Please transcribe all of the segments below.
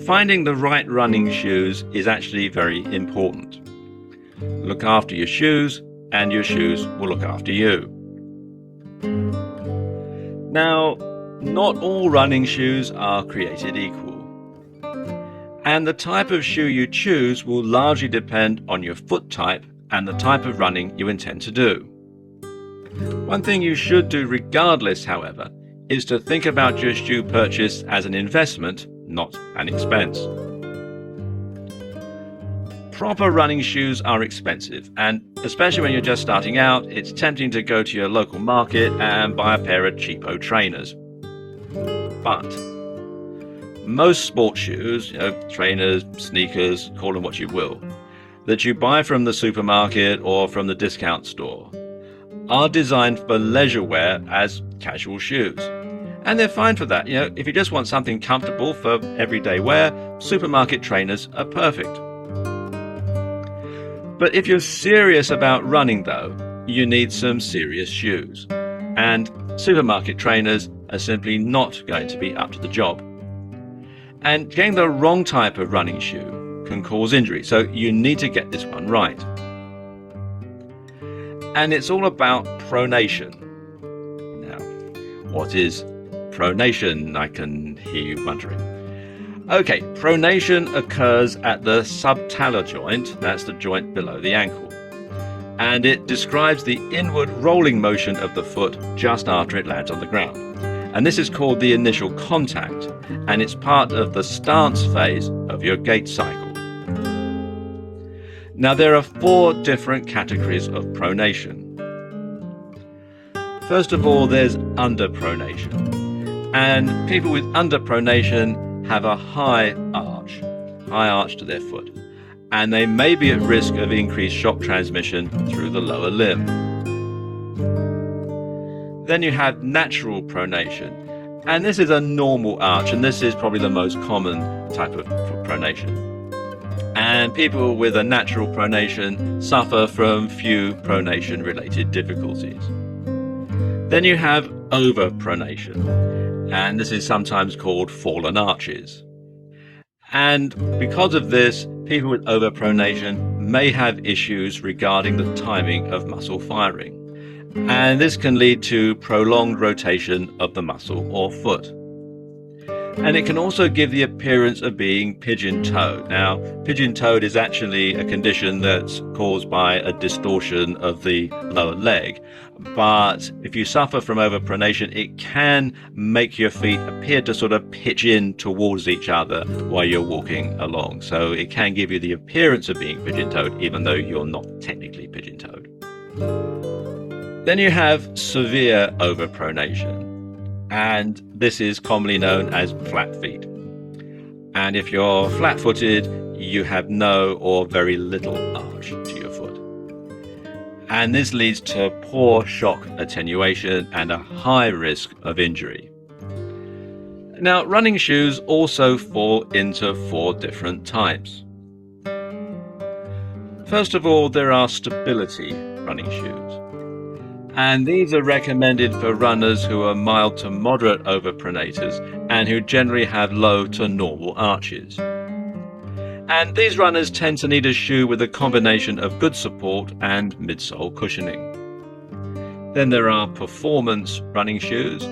finding the right running shoes is actually very important. Look after your shoes, and your shoes will look after you. Now, not all running shoes are created equal. And the type of shoe you choose will largely depend on your foot type and the type of running you intend to do. One thing you should do regardless, however, is to think about your shoe purchase as an investment, not an expense. Proper running shoes are expensive, and especially when you're just starting out, it's tempting to go to your local market and buy a pair of cheapo trainers. But most sports shoes, trainers, sneakers, call them what you will, that you buy from the supermarket or from the discount store are designed for leisure wear as casual shoes. And they're fine for that. If you just want something comfortable for everyday wear, supermarket trainers are perfect. But if you're serious about running though, you need some serious shoes. And supermarket trainers are simply not going to be up to the job. And getting the wrong type of running shoe can cause injury, so you need to get this one right. And it's all about pronation. Now, what is pronation? I can hear you wondering. Okay, pronation occurs at the subtalar joint, that's the joint below the ankle. And it describes the inward rolling motion of the foot just after it lands on the ground. And this is called the initial contact, and it's part of the stance phase of your gait cycle. Now, there are 4 different categories of pronation. First of all, there's underpronation. And people with underpronation have a high arch to their foot, and they may be at risk of increased shock transmission through the lower limb. Then you have natural pronation, and this is a normal arch, and this is probably the most common type of pronation. And people with a natural pronation suffer from few pronation-related difficulties. Then you have overpronation, and this is sometimes called fallen arches. And because of this, people with overpronation may have issues regarding the timing of muscle firing. And this can lead to prolonged rotation of the muscle or foot. And it can also give the appearance of being pigeon-toed. Now, pigeon-toed is actually a condition that's caused by a distortion of the lower leg. But if you suffer from overpronation, it can make your feet appear to sort of pitch in towards each other while you're walking along. So it can give you the appearance of being pigeon-toed, even though you're not technically pigeon-toed. Then you have severe overpronation, and this is commonly known as flat feet. And if you're flat-footed, you have no or very little arch to your foot. And this leads to poor shock attenuation and a high risk of injury. Now, running shoes also fall into 4 different types. First of all, there are stability running shoes. And these are recommended for runners who are mild to moderate overpronators and who generally have low to normal arches. And these runners tend to need a shoe with a combination of good support and midsole cushioning. Then there are performance running shoes,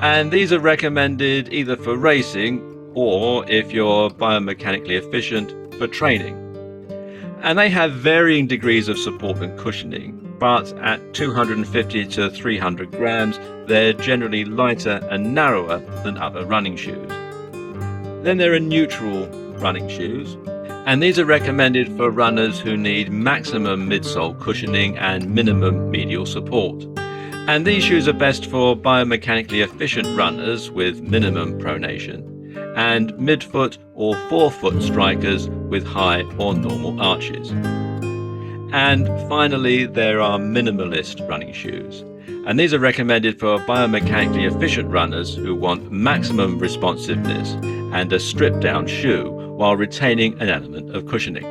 and these are recommended either for racing or, if you're biomechanically efficient, for training. And they have varying degrees of support and cushioning, but at 250 to 300 grams, they're generally lighter and narrower than other running shoes. Then there are neutral running shoes, and these are recommended for runners who need maximum midsole cushioning and minimum medial support. And these shoes are best for biomechanically efficient runners with minimum pronation, and midfoot or forefoot strikers with high or normal arches. And finally, there are minimalist running shoes, and these are recommended for biomechanically efficient runners who want maximum responsiveness and a stripped down shoe while retaining an element of cushioning.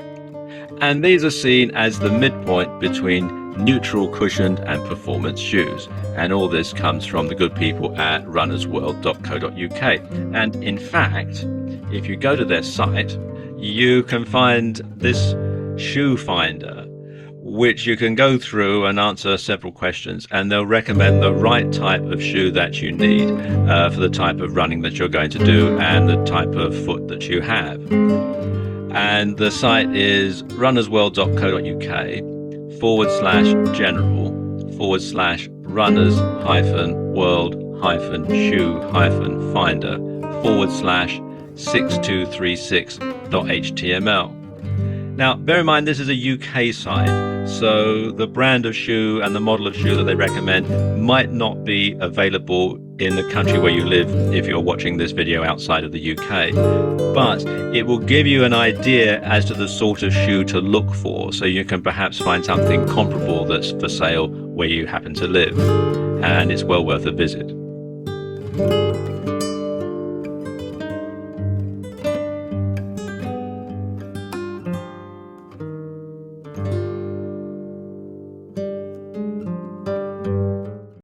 And these are seen as the midpoint between neutral cushioned and performance shoes. And all this comes from the good people at runnersworld.co.uk. And in fact, if you go to their site, you can find this shoe finder, which you can go through and answer several questions, and they'll recommend the right type of shoe that you need for the type of running that you're going to do and the type of foot that you have. And the site is runnersworld.co.uk/general/runners-finder/shoe-finder/6236.html. Now, bear in mind, this is a UK site, so the brand of shoe and the model of shoe that they recommend might not be available in the country where you live if you're watching this video outside of the UK. But it will give you an idea as to the sort of shoe to look for, so you can perhaps find something comparable that's for sale where you happen to live. And it's well worth a visit.